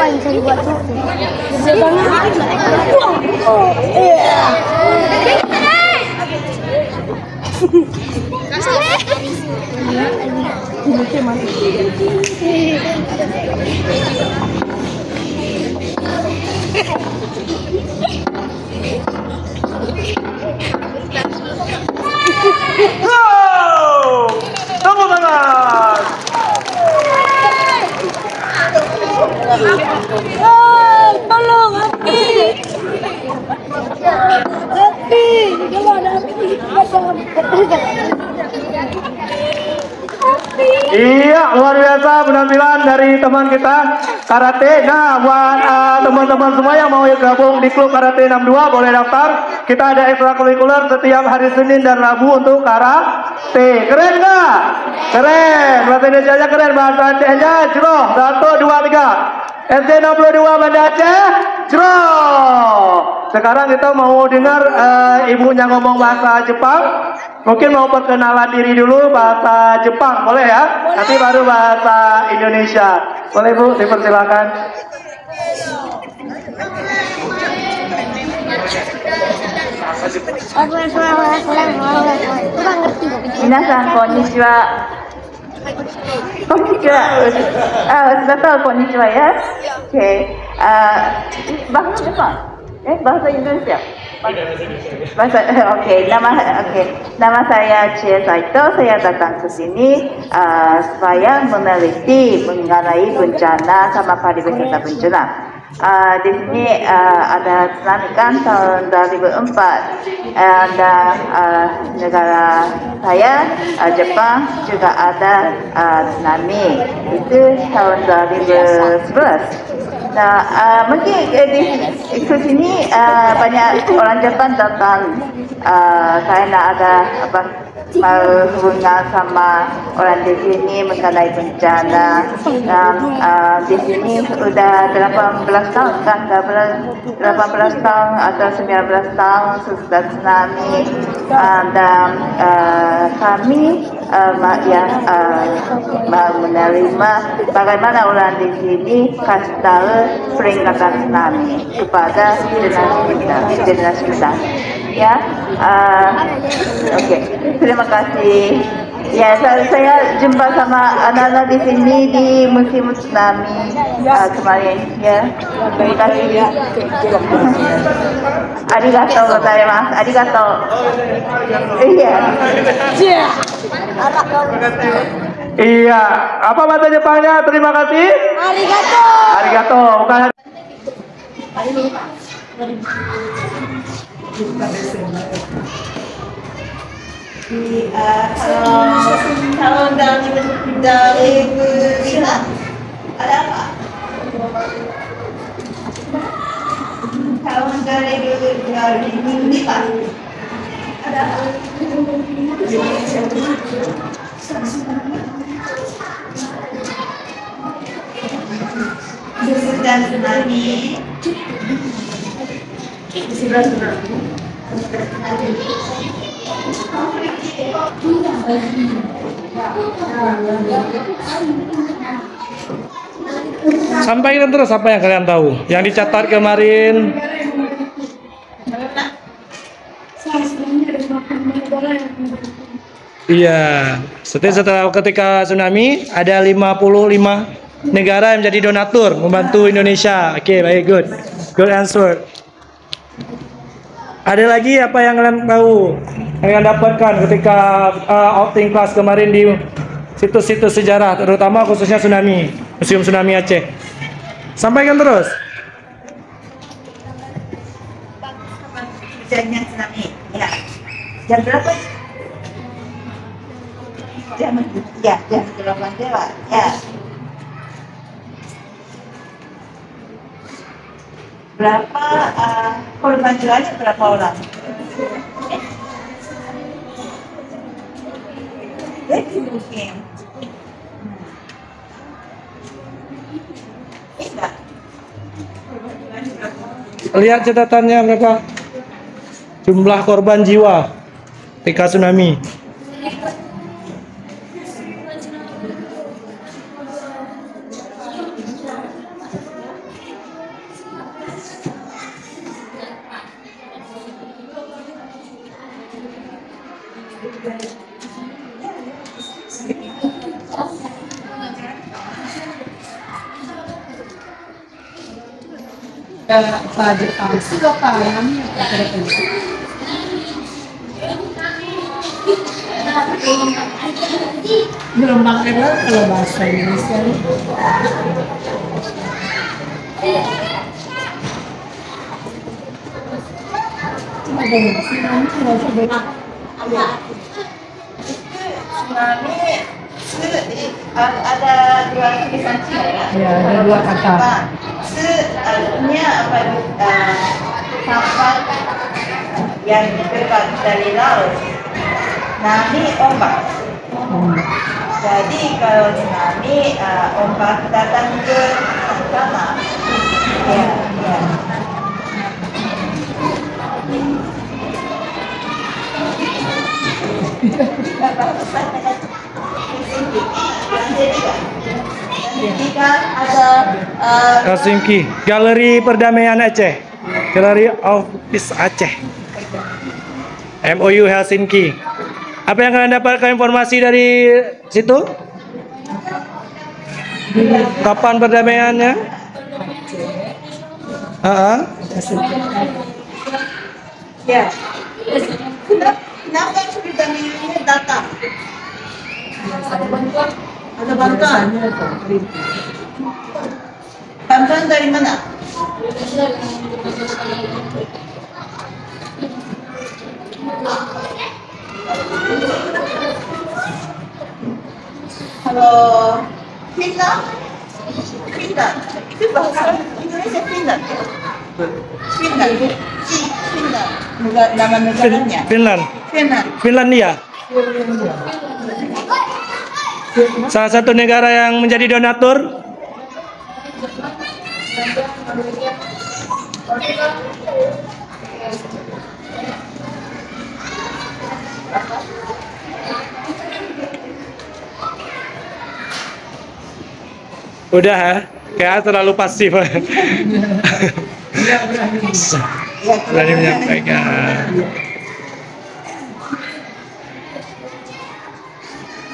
yang bisa dibuat tuh. Gede banget. Oh, iya. Tepuk tangan. Tolong api. Api, kalau ada api. Iya, luar biasa penampilan dari teman kita karate. Nah, buat teman-teman semua yang mau gabung di klub karate 62 boleh daftar. Kita ada ekstrakurikuler setiap hari Senin dan Rabu untuk karate. Keren nggak? Keren. Bahasa Indonesia nya keren, bahasa Acehnya jroh. 1, 2, 3. SD 62 Banda Aceh, jroh. Sekarang kita mau dengar ibunya ngomong bahasa Jepang. Mungkin mau perkenalan diri dulu bahasa Jepang, boleh ya? Nanti baru bahasa Indonesia. Boleh Bu, dipersilakan. Minasan, konnichiwa. Konnichiwa. Sudah tahu konnichiwa ya? Oke. Bahasa Jepang? Bahasa Indonesia? Bahasa, oke. Nama saya Cie Saito. Saya datang ke sini supaya meneliti mengenai bencana sama pariwisata bencana. Di sini ada tsunami kan tahun 2004. Ada negara saya Jepang juga ada tsunami itu tahun 2011. Nah, mungkin di sini banyak orang Jepang datang karena ada hubungan sama orang di sini mengenai bencana. Di sini sudah 18 tahun kan, 18 tahun atau 19 tahun sudah tsunami, dan kami yang menerima bagaimana orang di sini kasih tahu peringatan tsunami kepada dinas kita. Ya, oke. Terima kasih. Ya, saya jumpa sama anak-anak di sini di musim tsunami kemarin. Ya, terima kasih. Arigatou gozaimasu. Arigatou. Iya. Iya, apa bahasa Jepangnya? Terima kasih. Arigato. Arigato. Bukan. Tahun 2005 ada apa? Tahun 2005 ada apa? Sudah tsunami. Sudah tsunami. Sampaikan terus apa yang kalian tahu, yang dicatat kemarin. Iya, setelah ketika tsunami ada 55 negara yang menjadi donatur membantu Indonesia. Oke, baik, good answer. Ada lagi apa yang kalian tahu, yang kalian dapatkan ketika outing class kemarin di situs-situs sejarah, terutama khususnya tsunami, Museum Tsunami Aceh. Sampaikan terus. Kejadian tsunami, ya. Jam berapa? Jam 8 lewat, ya. Berapa korban jiwanya, berapa orang? Mungkin. Lihat catatannya berapa jumlah korban jiwa ketika tsunami. Gelombang error kalau bahasa Indonesia. Tsunami ada dua tulisan Cina ya? Ya, ada dua kata. Artinya apa? Tempat yang dekat dari laut. Nami ombak. Jadi kalau tsunami ombak datang ke sana. Ya, ya. Jika ada Helsinki, Galeri Perdamaian Aceh, Gallery of Peace Aceh, MOU Helsinki. Apa yang kalian dapatkan informasi dari situ? Kapan perdamaiannya? ya. Kenapa perdamaiannya datang? Ada bantuan. Bantuan dari mana? Halo, Finland? Finland. Itu bahasa Indonesia Finland. Finland. Finland. Nama negaranya. Finland. Finland. Finlandia. Salah satu negara yang menjadi donatur. Udah ya, kayak terlalu pasif. Berani menyampaikan.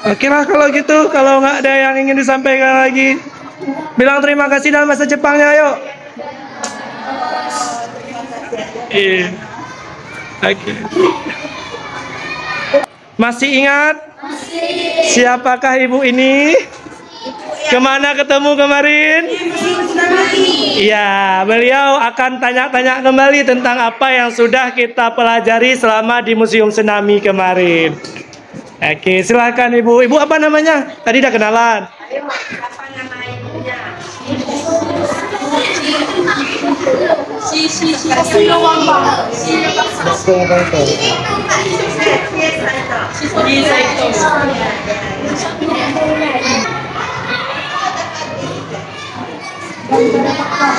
Oke lah kalau gitu, kalau nggak ada yang ingin disampaikan lagi, bilang terima kasih dalam bahasa Jepangnya, ayo. Iya. Oke. Masih ingat? Siapakah ibu ini? Kemana ketemu kemarin? Iya, beliau akan tanya-tanya kembali tentang apa yang sudah kita pelajari selama di Museum Tsunami kemarin. Oke, silakan ibu. Ibu apa namanya? Tadi udah kenalan. Apa nama ibunya?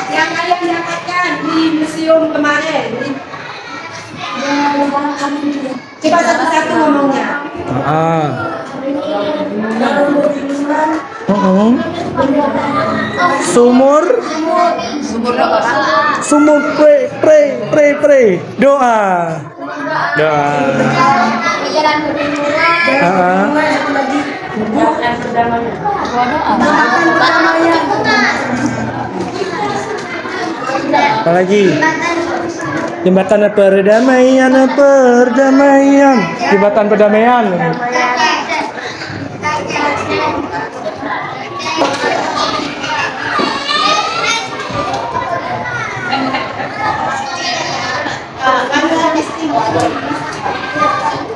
Yang kalian dapatkan di museum kemarin. Coba satu-satu ngomongnya. Sumur pre doa. Apa lagi? Jembatan perdamaian. Jembatan perdamaian.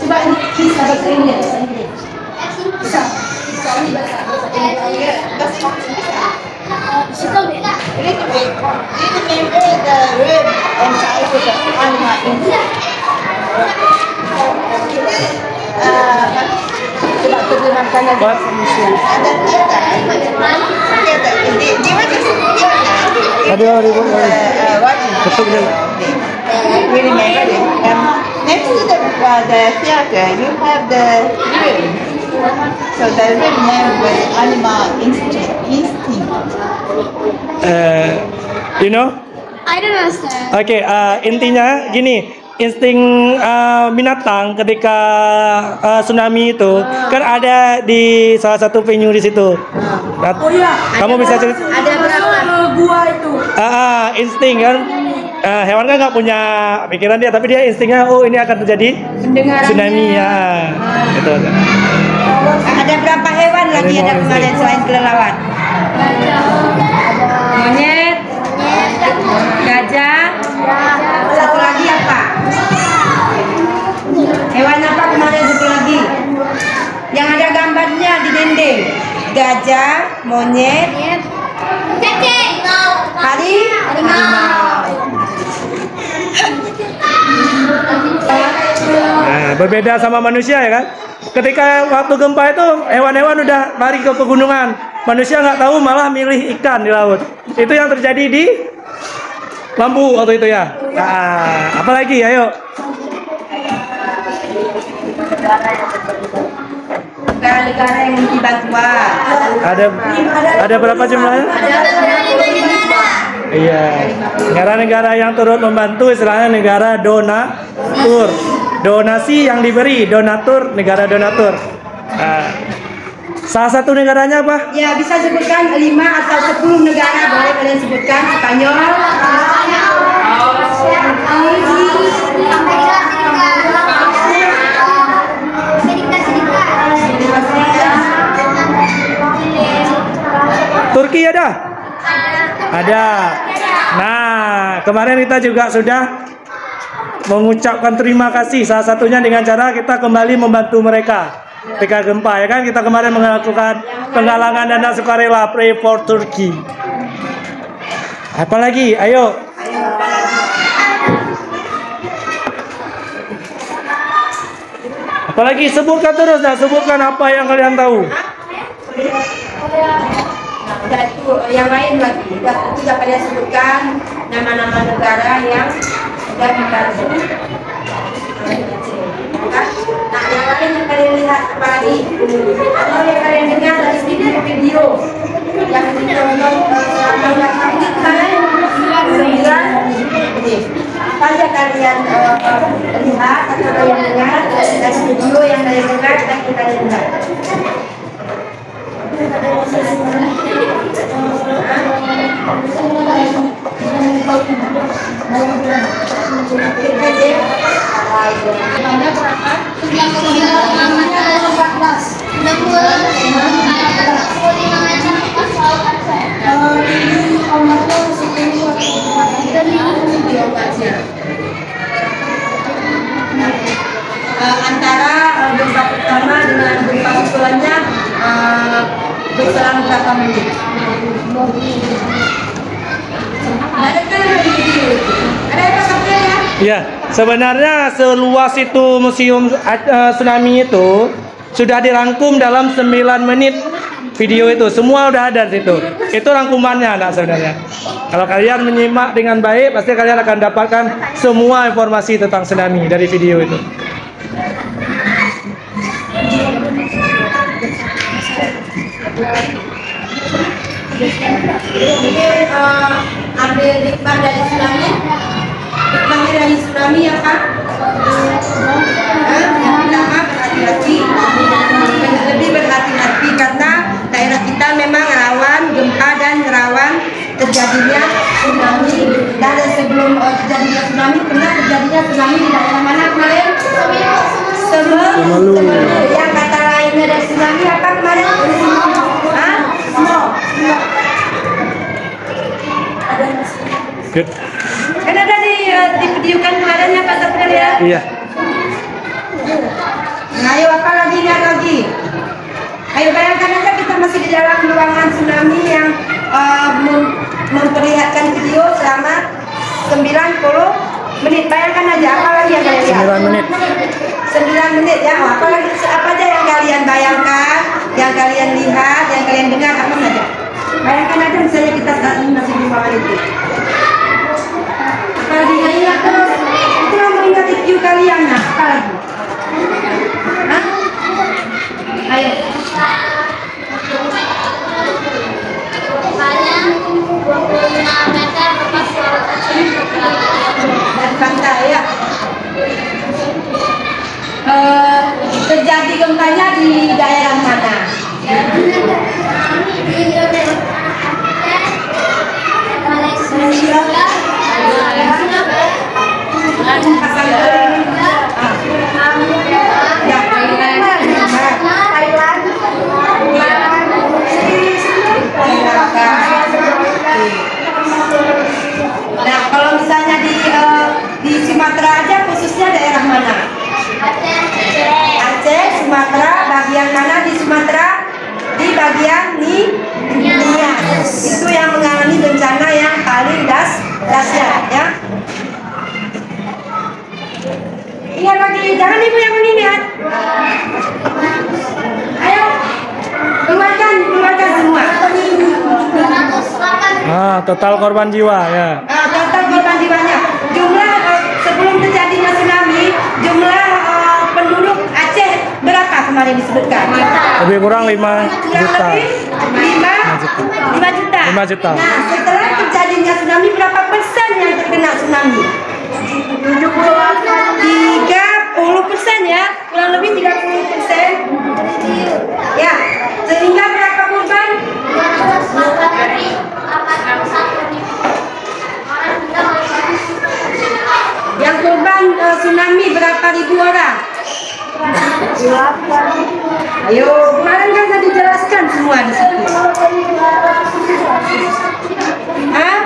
Coba ini bahasa Inggris. Bisa. Coba terjemahkan lagi. Ada really made it. Next to the theater, you have the room. So the room name was Animal Instinct. You know? I don't understand. Oke, intinya gini, insting binatang ketika tsunami itu kan ada di salah satu venue di situ. Nah, kamu bisa cerita? Ada berapa? Gua itu. Insting kan. Hewan kan nggak punya pikiran dia, tapi dia instingnya, oh ini akan terjadi tsunami ya. Gitu. Ada berapa hewan lagi ada kemarin selain kelelawar? Monyet, gajah, satu lagi apa? Hewan apa kemarin satu lagi? Yang ada gambarnya di dinding. Gajah, monyet, harimau. Nah, berbeda sama manusia ya kan? Ketika waktu gempa itu hewan-hewan udah lari ke pegunungan, manusia nggak tahu malah milih ikan di laut. Itu yang terjadi di Lampu waktu itu ya. Nah, apalagi ayo. Negara-negara yang minta bantuan. Ada berapa jumlahnya? Iya. Negara-negara yang turut membantu istilahnya negara donatur. Donasi yang diberi, donatur, negara donatur. Nah, salah satu negaranya apa? Ya, bisa sebutkan 5 atau 10 negara, boleh kalian sebutkan. Spanyol, Turki ada? Ada. Nah, kemarin kita juga sudah mengucapkan terima kasih, salah satunya dengan cara kita kembali membantu mereka ketika gempa ya kan. Kita kemarin melakukan penggalangan dana sukarela, Pray for Turkey. Apalagi ayo. Apalagi sebutkan terus, nah sebutkan apa yang kalian tahu. itu yang lain lagi. Sudah kalian sebutkan nama-nama negara yang sudah membantu. Nah, yang lain yang kalian lihat apa lagi? Atau yang kalian dengar dari video yang ditonton ini kemarin 9 menit. Apa aja kalian lihat atau kalian dengar dari video yang kalian dengar dan kalian dengar? Antara gempa pertama dengan gempa susulannya berselang berapa menit? Ada kan di video itu? Ada apa saja ya? Ya, sebenarnya seluas itu museum tsunami itu sudah dirangkum dalam 9 menit video itu. Semua udah ada di situ. Itu rangkumannya anak sebenarnya. Kalau kalian menyimak dengan baik, pasti kalian akan dapatkan semua informasi tentang tsunami dari video itu. Mungkin ambil hikmah dari tsunami. Hikmahnya dari tsunami apa? Yang pertama berhati-hati. Lebih berhati-hati karena daerah kita memang rawan gempa dan rawan terjadinya tsunami. Dan sebelum terjadinya tsunami, pernah terjadinya tsunami di daerah mana kemarin? Semeru. Yang kata lainnya dari tsunami apa kemarin? Good. Kan ada di video kan kemarin ya Pak Sapril ya? Iya. Nah, ayo apa lagi, lihat lagi. Ayo bayangkan aja kita masih di dalam ruangan tsunami yang memperlihatkan video selama 90 menit. Bayangkan aja apa lagi yang kalian lihat? 9 menit. 9 menit ya. Apa aja yang kalian bayangkan, yang kalian lihat, yang kalian dengar, apa saja? Bayangkan aja misalnya kita saat ini masih di ruangan itu. Apalagi yang ingat terus, itu yang mengingat view kalian, nah apa lagi? Hah? Ayo. Dari pantai ya. terjadi gempanya di daerah mana? Nah, kalau misalnya di Sumatera aja khususnya daerah mana? Aceh, Sumatera, bagian mana di Sumatera? Di bagian Nias. Itu yang mengalami bencana yang paling dahsyat ya. Lihat lagi, jangan ibu yang melihat. Ayo, keluarkan semua. Total korban jiwa ya. Total korban jiwanya. Jumlah sebelum terjadinya tsunami, jumlah penduduk Aceh berapa kemarin disebutkan? Lebih kurang 5 juta. 5 juta. 5 juta. Nah, setelah terjadinya tsunami, berapa persen yang terkena tsunami? 30% ya, kurang lebih 30%. Ya, sehingga berapa korban? Yang korban tsunami berapa ribu orang? Ayo, kemarin kan saya dijelaskan semua di situ. Hah?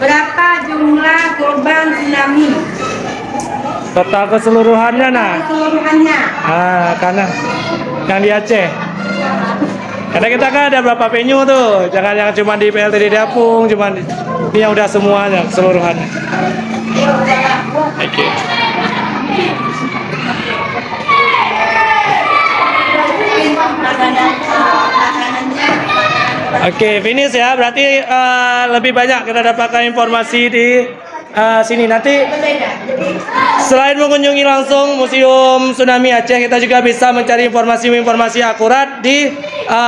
Berapa jumlah korban tsunami? Total keseluruhannya nah. Keseluruhannya. Karena yang di Aceh. Karena kita kan ada berapa venue tuh, jangan yang cuma di PLTD Dapung, cuma ini yang udah semuanya keseluruhannya. Oke. Oke, finish ya. Berarti lebih banyak kita dapatkan informasi di sini. Nanti selain mengunjungi langsung Museum Tsunami Aceh, kita juga bisa mencari informasi-informasi akurat di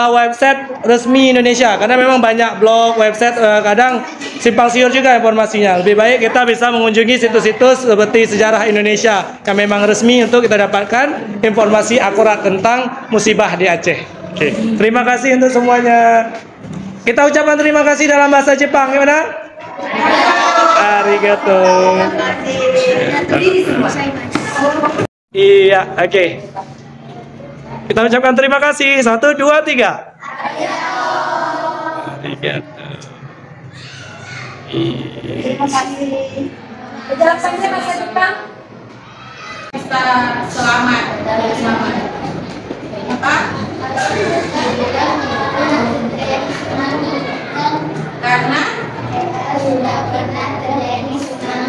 website resmi Indonesia. Karena memang banyak blog, website kadang simpang siur juga informasinya. Lebih baik kita bisa mengunjungi situs-situs seperti Sejarah Indonesia yang memang resmi untuk kita dapatkan informasi akurat tentang musibah di Aceh. Oke, terima kasih untuk semuanya. Kita ucapkan terima kasih dalam bahasa Jepang, gimana? Arigato. Iya, oke. Kita ucapkan terima kasih. 1, 2, 3. Arigato. Terima kasih. Penjelasannya bahasa Jepang. Bisa selamat. Apa? Karena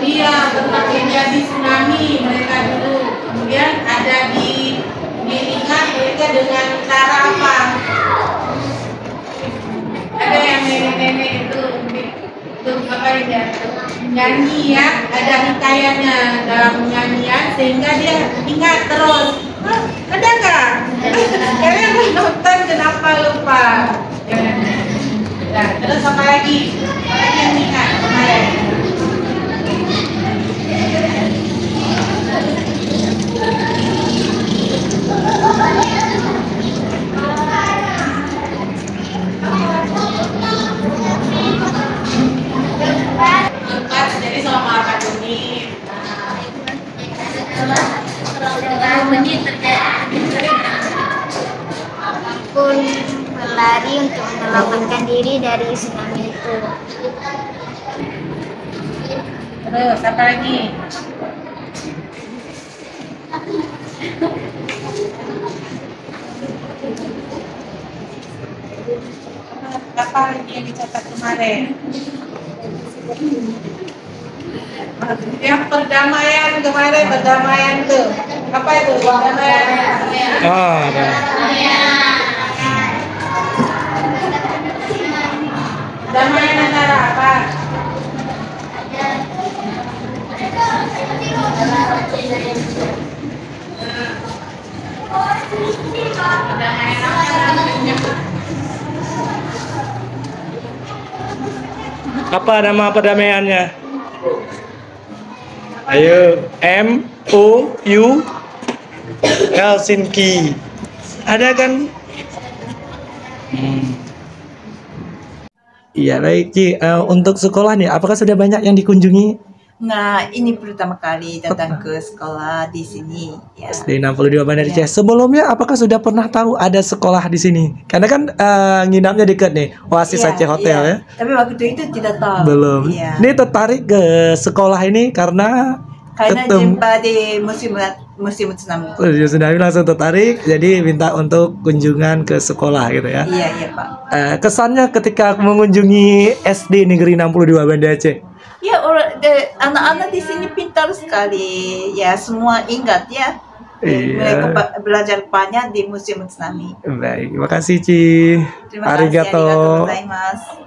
iya pernah terjadi tsunami mereka dulu, kemudian ada diingat mereka dengan cara apa? Ada yang nenek-nenek itu apa ya, nyanyi ya, ada hikayatnya dalam nyanyian sehingga dia ingat terus. Ada nggak? Kalian nonton kenapa lupa? Nah, terus apa lagi? Apa lagi yang ingat kemarin? Lepas jadi selama 4 menit. Apapun berlari untuk menyelamatkan diri dari tsunami itu. Terus apa lagi? Apa lagi yang dicatat kemarin? Yang perdamaian kemarin, perdamaian tuh apa itu perdamaian? Ada. Perdamaian antara apa? Perdamaian antara Apa nama perdamaiannya? Ayo, MOU Helsinki. Ada kan? Iya baik Ci. Untuk sekolah nih, apakah sudah banyak yang dikunjungi? Nah, ini pertama kali datang ke sekolah di sini. Ya. SD 62 Banda Aceh. Sebelumnya apakah sudah pernah tahu ada sekolah di sini? Karena kan nginapnya dekat nih, Oasis Iya, Aceh Hotel iya. ya. Tapi waktu itu tidak tahu. Belum. Iya. Ini tertarik ke sekolah ini karena Jumpa di musim tsunami. Sudah langsung tertarik, jadi minta untuk kunjungan ke sekolah gitu ya. Iya, iya Pak. Kesannya ketika mengunjungi SD Negeri 62 Banda Aceh. Ya, anak-anak di sini pintar sekali. Ya, semua ingat ya. Iya. Mereka belajar banyak di musim tsunami. Baik, terima kasih Ci. Terima kasih. Arigatou Arigato. gozaimasu.